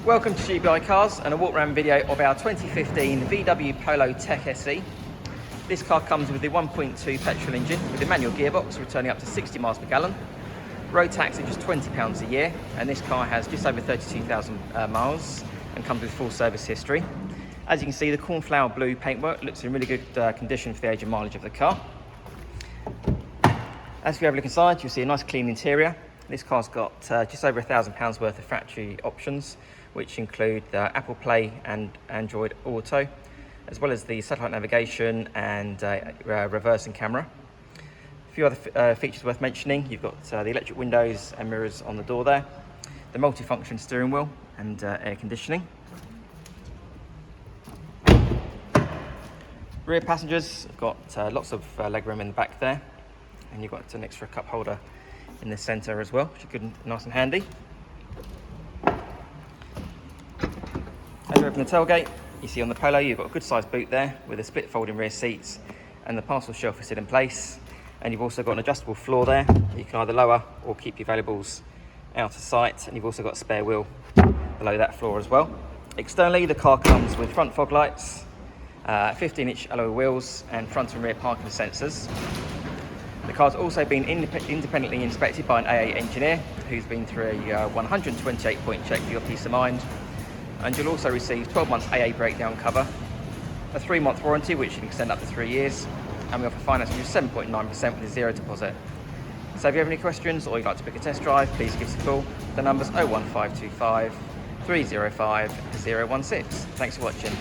Welcome to GBI Cars and a walk around video of our 2015 VW Polo Tech SE. This car comes with the 1.2 petrol engine with a manual gearbox returning up to 60 miles per gallon. Road tax is just £20 a year, and this car has just over 32,000 miles and comes with full service history. As you can see, the Cornflower Blue paintwork looks in really good condition for the age and mileage of the car. As we have a look inside, you'll see a nice clean interior. This car's got just over £1,000 worth of factory options, which include Apple Play and Android Auto, as well as the satellite navigation and reversing camera. A few other features worth mentioning: you've got the electric windows and mirrors on the door there, the multifunction steering wheel and air conditioning. Rear passengers have got lots of legroom in the back there, and you've got an extra cup holder in the centre as well, which is good and nice and handy. As you open the tailgate, you see on the Polo you've got a good sized boot there with a split folding rear seats, and the parcel shelf is still in place. And you've also got an adjustable floor there. You can either lower or keep your valuables out of sight, and you've also got a spare wheel below that floor as well. Externally, the car comes with front fog lights, 15-inch alloy wheels and front and rear parking sensors. The car's also been independently inspected by an AA engineer who's been through a 128-point check for your peace of mind. And you'll also receive 12 months AA breakdown cover, a 3-month warranty which you can extend up to 3 years, and we offer finance of just 7.9% with a zero deposit. So if you have any questions or you'd like to book a test drive, please give us a call. The number's 01525 305 016. Thanks for watching.